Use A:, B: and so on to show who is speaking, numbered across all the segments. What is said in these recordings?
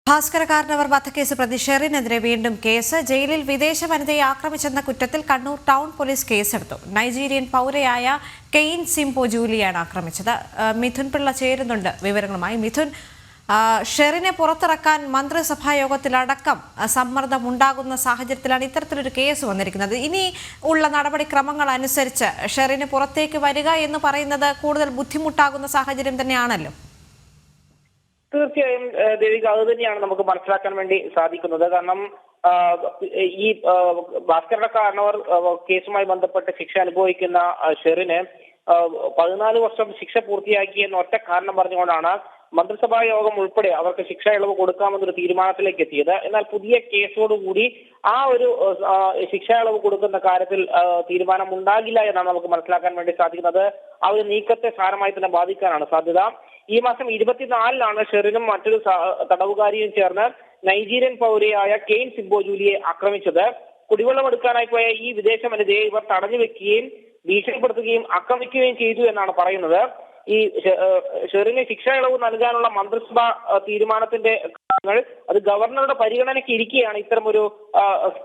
A: ഭാസ്കര കാർണവർ വധക്കേസ് പ്രതി ഷെറിനെതിരെ വീണ്ടും കേസ്. ജയിലിൽ വിദേശ വനിതയെ ആക്രമിച്ചെന്ന കുറ്റത്തിൽ കണ്ണൂർ ടൗൺ പോലീസ് കേസെടുത്തു. നൈജീരിയൻ പൗരയായ കെയ്ൻ സിംപോ ജൂലിയാണ് ആക്രമിച്ചത്. മിഥുൻ പിള്ള ചേരുന്നുണ്ട് വിവരങ്ങളുമായി. മിഥുൻ, ഷെറിനെ പുറത്തിറക്കാൻ മന്ത്രിസഭാ യോഗത്തിലടക്കം സമ്മർദ്ദമുണ്ടാകുന്ന സാഹചര്യത്തിലാണ് ഇത്തരത്തിലൊരു കേസ് വന്നിരിക്കുന്നത്. ഇനി ഉള്ള നടപടിക്രമങ്ങൾ അനുസരിച്ച് ഷെറിന് പുറത്തേക്ക് വരിക എന്ന് പറയുന്നത് കൂടുതൽ ബുദ്ധിമുട്ടാകുന്ന സാഹചര്യം തന്നെയാണല്ലോ.
B: തീർച്ചയായും ദേവിക, അത് തന്നെയാണ് നമുക്ക് മനസ്സിലാക്കാൻ വേണ്ടി സാധിക്കുന്നത്. കാരണം ഈ ഭാസ്കര കാർണവർ കേസുമായി ബന്ധപ്പെട്ട് ശിക്ഷ അനുഭവിക്കുന്ന ഷെറിന് 14 വർഷം ശിക്ഷ പൂർത്തിയാക്കിയെന്ന ഒറ്റ കാരണം പറഞ്ഞുകൊണ്ടാണ് മന്ത്രിസഭാ യോഗം ഉൾപ്പെടെ അവർക്ക് ശിക്ഷ ഇളവ് കൊടുക്കാമെന്നൊരു തീരുമാനത്തിലേക്ക് എത്തിയത്. എന്നാൽ പുതിയ കേസോടുകൂടി ആ ഒരു ശിക്ഷാ ഇളവ് കൊടുക്കുന്ന കാര്യത്തിൽ തീരുമാനം ഉണ്ടാകില്ല എന്നാണ് നമുക്ക് മനസ്സിലാക്കാൻ വേണ്ടി സാധിക്കുന്നത്. ആ ഒരു നീക്കത്തെ സാരമായി തന്നെ ബാധിക്കാനാണ് സാധ്യത. ഈ മാസം 24-ലാണ് ഷെറിനും മറ്റൊരു തടവുകാരിയും ചേർന്ന് നൈജീരിയൻ പൗരയായ കെയ്ൻ സിംപോ ജൂലിയെ ആക്രമിച്ചത്. കുടിവെള്ളം എടുക്കാനായി പോയ ഈ വിദേശ വനിതയെ ഇവർ തടഞ്ഞു വെക്കുകയും ഭീഷണിപ്പെടുത്തുകയും ആക്രമിക്കുകയും ചെയ്തു എന്നാണ് പറയുന്നത്. ഈ ഷെറിന് ശിക്ഷാ ഇളവ് നൽകാനുള്ള മന്ത്രിസഭാ തീരുമാനത്തിന്റെ കാര്യങ്ങൾ അത് ഗവർണറുടെ പരിഗണനയ്ക്ക് ഇരിക്കെയാണ് ഇത്തരമൊരു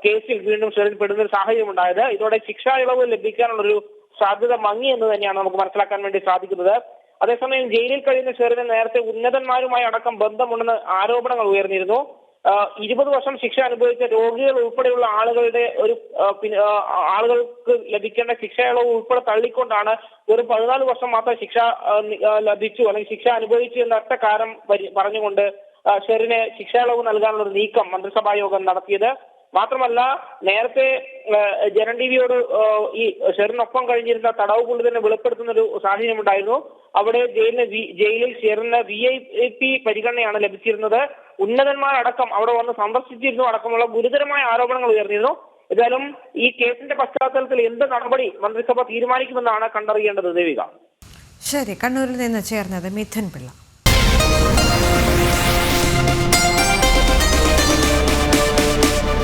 B: കേസിൽ വീണ്ടും ഷെറിൻ പെടുന്ന ഒരു സാഹചര്യം ഉണ്ടായത്. ഇതോടെ ശിക്ഷാ ഇളവ് ലഭിക്കാനുള്ളൊരു സാധ്യത മങ്ങി എന്ന് തന്നെയാണ് നമുക്ക് മനസ്സിലാക്കാൻ വേണ്ടി സാധിക്കുന്നത്. അതേസമയം ജയിലിൽ കഴിയുന്ന ഷെറിന് നേരത്തെ ഉന്നതന്മാരുമായി അടക്കം ബന്ധമുണ്ടെന്ന് ആരോപണങ്ങൾ ഉയർന്നിരുന്നു. 20 വർഷം ശിക്ഷ അനുഭവിച്ച രോഗികൾ ഉൾപ്പെടെയുള്ള ആളുകളുടെ ആളുകൾക്ക് ലഭിക്കേണ്ട ശിക്ഷ ഇളവ് ഉൾപ്പെടെ തള്ളിക്കൊണ്ടാണ് ഒരു 14 വർഷം മാത്രം ശിക്ഷ ലഭിച്ചു അല്ലെങ്കിൽ ശിക്ഷ അനുഭവിച്ചു എന്ന ഒറ്റ കാരണം പറഞ്ഞുകൊണ്ട് ഷെറിന് ശിക്ഷ ഇളവ് നൽകാനുള്ള ഒരു നീക്കം മന്ത്രിസഭാ യോഗം നടത്തിയത്. മാത്രമല്ല, നേരത്തെ ജനൻ ടിവിയോട് ഈ ഷെറിനൊപ്പം കഴിഞ്ഞിരുന്ന തടവ് പുള്ളി തന്നെ വെളിപ്പെടുത്തുന്ന ഒരു സാഹചര്യം ഉണ്ടായിരുന്നു. അവിടെ ജയിലിൽ ഷെറിന് VIP പരിഗണനയാണ് ലഭിച്ചിരുന്നത്. ഉന്നതന്മാരടക്കം അവിടെ വന്ന് സന്ദർശിച്ചിരുന്നു അടക്കമുള്ള ഗുരുതരമായ ആരോപണങ്ങൾ ഉയർന്നിരുന്നു. ഏതായാലും ഈ കേസിന്റെ പശ്ചാത്തലത്തിൽ എന്ത് നടപടി മന്ത്രിസഭ തീരുമാനിക്കുമെന്നാണ് കണ്ടറിയേണ്ടത്. ദേവിക.
A: ശരി, കണ്ണൂരിൽ നിന്ന് ചേർന്നത് മിഥുൻ പിള്ള.